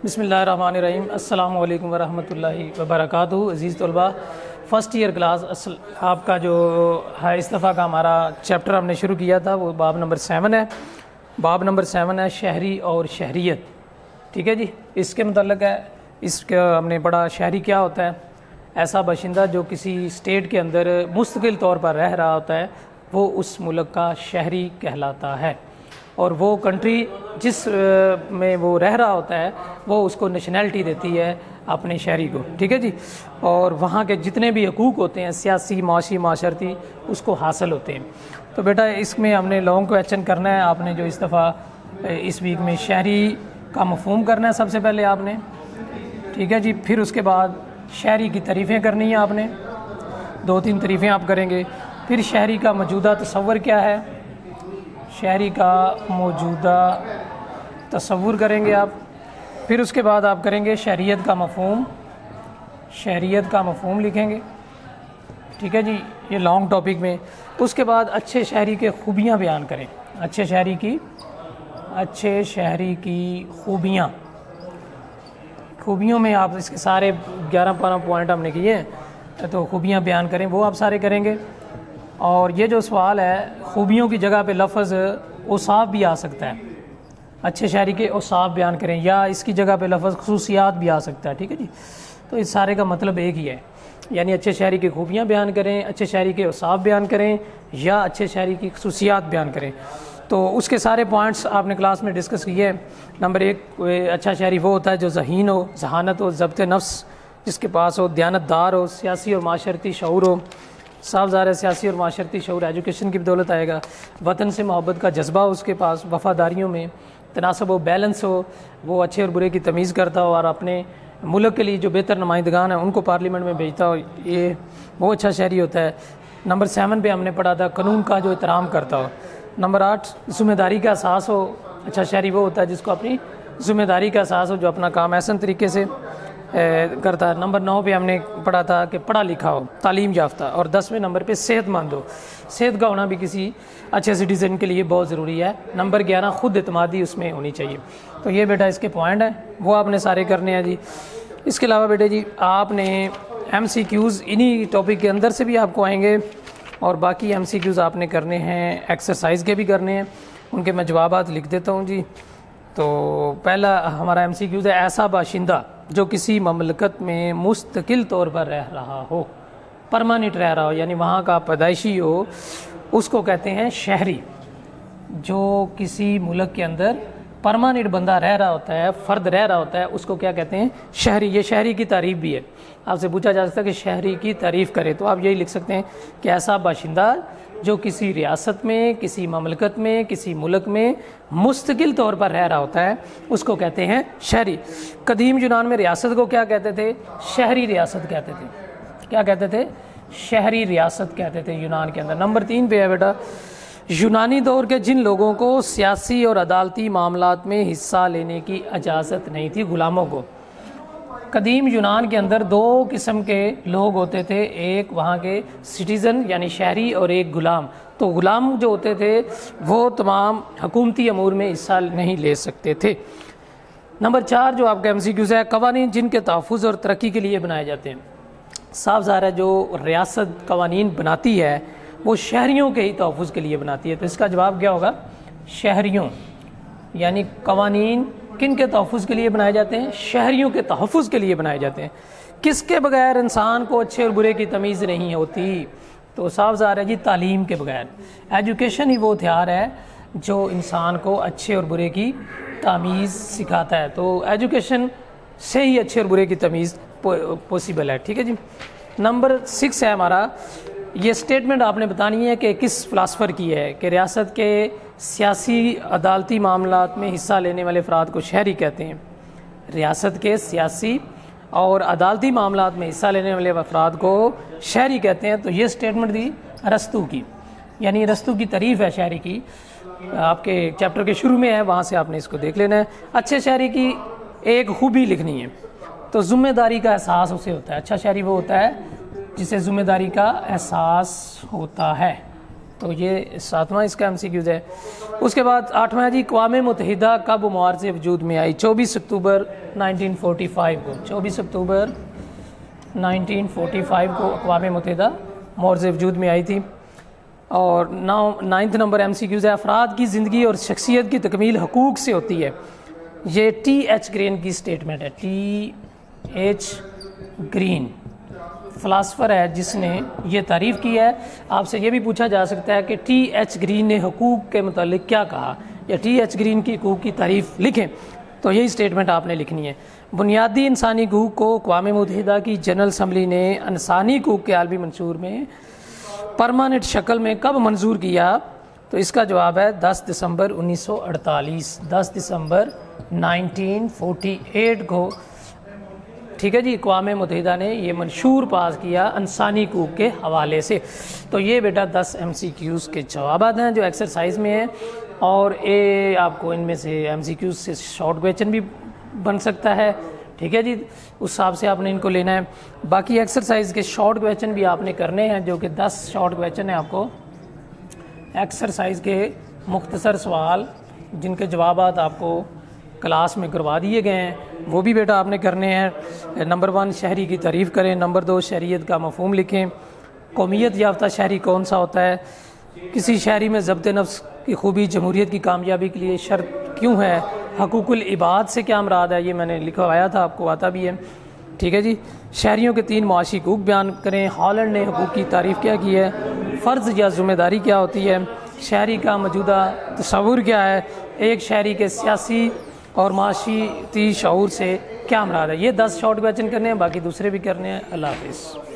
بسم اللہ الرحمن الرحیم۔ السلام علیکم ورحمۃ اللہ وبرکاتہ۔ عزیز طلباء، فرسٹ ایئر کلاس آپ کا جو ہے اس دفعہ کا ہمارا چیپٹر ہم نے شروع کیا تھا وہ باب نمبر 7 ہے۔ باب نمبر 7 ہے شہری اور شہریت، ٹھیک ہے جی۔ اس کے متعلق ہے، اس کا ہم نے پڑھا شہری کیا ہوتا ہے۔ ایسا باشندہ جو کسی اسٹیٹ کے اندر مستقل طور پر رہ رہا ہوتا ہے وہ اس ملک کا شہری کہلاتا ہے، اور وہ کنٹری جس میں وہ رہ رہا ہوتا ہے وہ اس کو نیشنلٹی دیتی ہے اپنے شہری کو، ٹھیک ہے جی۔ اور وہاں کے جتنے بھی حقوق ہوتے ہیں سیاسی، معاشی، معاشرتی، اس کو حاصل ہوتے ہیں۔ تو بیٹا اس میں ہم نے لانگ کویسچن کرنا ہے۔ آپ نے جو اس دفعہ اس ویک میں شہری کا مفہوم کرنا ہے سب سے پہلے آپ نے، ٹھیک ہے جی۔ پھر اس کے بعد شہری کی تعریفیں کرنی ہیں آپ نے، 2-3 تعریفیں آپ کریں گے۔ پھر شہری کا موجودہ تصور کیا ہے، شہری کا موجودہ تصور کریں گے آپ۔ پھر اس کے بعد آپ کریں گے شہریت کا مفہوم، شہریت کا مفہوم لکھیں گے، ٹھیک ہے جی، یہ لانگ ٹاپک میں۔ اس کے بعد اچھے شہری کے خوبیاں بیان کریں، اچھے شہری کی خوبیوں میں آپ اس کے سارے 11-12 پوائنٹ ہم نے کیے ہیں، تو خوبیاں بیان کریں، وہ آپ سارے کریں گے۔ اور یہ جو سوال ہے، خوبیوں کی جگہ پہ لفظ اوصاف بھی آ سکتا ہے، اچھے شہری کے اوصاف بیان کریں، یا اس کی جگہ پہ لفظ خصوصیات بھی آ سکتا ہے، ٹھیک ہے جی۔ تو اس سارے کا مطلب ایک ہی ہے، یعنی اچھے شہری کی خوبیاں بیان کریں، اچھے شہری کے اوصاف بیان کریں، یا اچھے شہری کی خصوصیات بیان کریں۔ تو اس کے سارے پوائنٹس آپ نے کلاس میں ڈسکس کیے ہیں۔ نمبر 1، اچھا شہری وہ ہوتا ہے جو ذہین ہو، ذہانت ہو، ضبط نفس جس کے پاس ہو، دیانت دار ہو، سیاسی اور معاشرتی شعور ہو۔ صاف ظاہر ہے سیاسی اور معاشرتی شعور ایجوکیشن کی بدولت آئے گا۔ وطن سے محبت کا جذبہ ہو اس کے پاس، وفاداریوں میں تناسب ہو، بیلنس ہو، وہ اچھے اور برے کی تمیز کرتا ہو، اور اپنے ملک کے لیے جو بہتر نمائندگان ہیں ان کو پارلیمنٹ میں بھیجتا ہو، یہ وہ اچھا شہری ہوتا ہے۔ نمبر 7 پہ ہم نے پڑھا تھا قانون کا جو احترام کرتا ہو۔ نمبر 8، ذمہ داری کا احساس ہو، اچھا شہری وہ ہوتا ہے جس کو اپنی ذمہ داری کا احساس ہو، جو اپنا کام احسن طریقے سے کرتا ہے۔ نمبر 9 پہ ہم نے پڑھا تھا کہ پڑھا لکھا ہو، تعلیم یافتہ، اور 10ویں نمبر پہ صحت مند ہو۔ صحت کا ہونا بھی کسی اچھے سٹیزن کے لیے بہت ضروری ہے۔ نمبر 11، خود اعتمادی اس میں ہونی چاہیے۔ تو یہ بیٹا اس کے پوائنٹ ہیں، وہ آپ نے سارے کرنے ہیں جی۔ اس کے علاوہ بیٹے جی آپ نے MCQs انہی ٹاپک کے اندر سے بھی آپ کو آئیں گے، اور باقی MCQs آپ نے کرنے ہیں، ایکسرسائز کے بھی کرنے ہیں، ان کے میں جوابات لکھ دیتا ہوں جی۔ تو پہلا ہمارا MCQs ہے ایسا باشندہ جو کسی مملکت میں مستقل طور پر رہ رہا ہو، پرماننٹ رہ رہا ہو، یعنی وہاں کا پیدائشی ہو، اس کو کہتے ہیں شہری۔ جو کسی ملک کے اندر پرماننٹ بندہ رہ رہا ہوتا ہے، فرد رہ رہا ہوتا ہے، اس کو کیا کہتے ہیں؟ شہری۔ یہ شہری کی تعریف بھی ہے، آپ سے پوچھا جا سکتا ہے کہ شہری کی تعریف کرے، تو آپ یہی لکھ سکتے ہیں کہ ایسا باشندہ جو کسی ریاست میں، کسی مملکت میں، کسی ملک میں مستقل طور پر رہ رہا ہوتا ہے، اس کو کہتے ہیں شہری۔ قدیم یونان میں ریاست کو کیا کہتے تھے؟ شہری ریاست کہتے تھے۔ کیا کہتے تھے؟ شہری ریاست کہتے تھے یونان کے اندر۔ نمبر 3 پہ ہے بیٹا، یونانی دور کے جن لوگوں کو سیاسی اور عدالتی معاملات میں حصہ لینے کی اجازت نہیں تھی، غلاموں کو۔ قدیم یونان کے اندر 2 قسم کے لوگ ہوتے تھے، ایک وہاں کے سٹیزن یعنی شہری، اور ایک غلام۔ تو غلام جو ہوتے تھے وہ تمام حکومتی امور میں حصہ نہیں لے سکتے تھے۔ نمبر 4 جو آپ کا MCQs ہے، قوانین جن کے تحفظ اور ترقی کے لیے بنائے جاتے ہیں۔ صاف ظاہر ہے جو ریاست قوانین بناتی ہے وہ شہریوں کے ہی تحفظ کے لیے بناتی ہے، تو اس کا جواب کیا ہوگا؟ شہریوں۔ یعنی قوانین کن کے تحفظ کے لیے بنائے جاتے ہیں؟ شہریوں کے تحفظ کے لیے بنائے جاتے ہیں۔ کس کے بغیر انسان کو اچھے اور برے کی تمیز نہیں ہوتی؟ تو صاف ظاہر ہے جی تعلیم کے بغیر۔ ایجوکیشن ہی وہ ہتھیار ہے جو انسان کو اچھے اور برے کی تمیز سکھاتا ہے، تو ایجوکیشن سے ہی اچھے اور برے کی تمیز پاسبل ہے، ٹھیک ہے جی۔ نمبر 6 ہے ہمارا، یہ سٹیٹمنٹ آپ نے بتانی ہے کہ کس فلاسفر کی ہے، کہ ریاست کے سیاسی عدالتی معاملات میں حصہ لینے والے افراد کو شہری کہتے ہیں۔ ریاست کے سیاسی اور عدالتی معاملات میں حصہ لینے والے افراد کو شہری کہتے ہیں۔ تو یہ سٹیٹمنٹ دی ارسطو کی، یعنی ارسطو کی تعریف ہے شہری کی، آپ کے چیپٹر کے شروع میں ہے، وہاں سے آپ نے اس کو دیکھ لینا ہے۔ اچھے شہری کی ایک خوبی لکھنی ہے، تو ذمہ داری کا احساس اسے ہوتا ہے۔ اچھا شہری وہ ہوتا ہے جسے ذمہ داری کا احساس ہوتا ہے۔ تو یہ 7واں اس کا MCQs ہے۔ اس کے بعد 8واں جی اقوام متحدہ کب معارض وجود میں آئی؟ 24 اکتوبر 1945 کو، 24 اکتوبر 1945 کو اقوام متحدہ معارض وجود میں آئی تھی۔ اور 9 نمبر ایم سی کیوز ہے، افراد کی زندگی اور شخصیت کی تکمیل حقوق سے ہوتی ہے۔ یہ ٹی ایچ گرین کی سٹیٹمنٹ ہے، ٹی ایچ گرین فلاسفر ہے جس نے یہ تعریف کی ہے۔ آپ سے یہ بھی پوچھا جا سکتا ہے کہ ٹی ایچ گرین نے حقوق کے متعلق کیا کہا، یا ٹی ایچ گرین کی حقوق کی تعریف لکھیں، تو یہی سٹیٹمنٹ آپ نے لکھنی ہے۔ بنیادی انسانی حقوق کو اقوام متحدہ کی جنرل اسمبلی نے انسانی حقوق کے عالمی منشور میں پرماننٹ شکل میں کب منظور کیا؟ تو اس کا جواب ہے 10 دسمبر 1948، 10 دسمبر 1948 کو، ٹھیک ہے جی، اقوام متحدہ نے یہ منشور پاس کیا انسانی حقوق کے حوالے سے۔ تو یہ بیٹا 10 ایم سی کیوز کے جوابات ہیں جو ایکسرسائز میں ہیں، اور اے آپ کو ان میں سے ایم سی کیوز سے شارٹ کویسچن بھی بن سکتا ہے، ٹھیک ہے جی، اس حساب سے آپ نے ان کو لینا ہے۔ باقی ایکسرسائز کے شارٹ کویسچن بھی آپ نے کرنے ہیں، جو کہ 10 شارٹ کویسچن ہیں آپ کو ایکسرسائز کے، مختصر سوال جن کے جوابات آپ کو کلاس میں کروا دیے گئے ہیں، وہ بھی بیٹا آپ نے کرنے ہیں۔ نمبر 1 شہری کی تعریف کریں، نمبر 2 شہریت کا مفہوم لکھیں، قومیت یافتہ شہری کون سا ہوتا ہے، کسی شہری میں ضبط نفس کی خوبی جمہوریت کی کامیابی کے لیے شرط کیوں ہے، حقوق العباد سے کیا مراد ہے، یہ میں نے لکھوایا تھا، آپ کو آتا بھی ہے، ٹھیک ہے جی۔ شہریوں کے 3 معاشی حقوق بیان کریں، ہالینڈ نے حقوق کی تعریف کیا کی ہے، فرض یا ذمہ داری کیا ہوتی ہے، شہری کا موجودہ تصور کیا ہے، ایک شہری کے سیاسی اور معاشی شعور سے کیا مراد ہے۔ یہ 10 شارٹ کویسچن کرنے ہیں، باقی دوسرے بھی کرنے ہیں۔ اللہ حافظ۔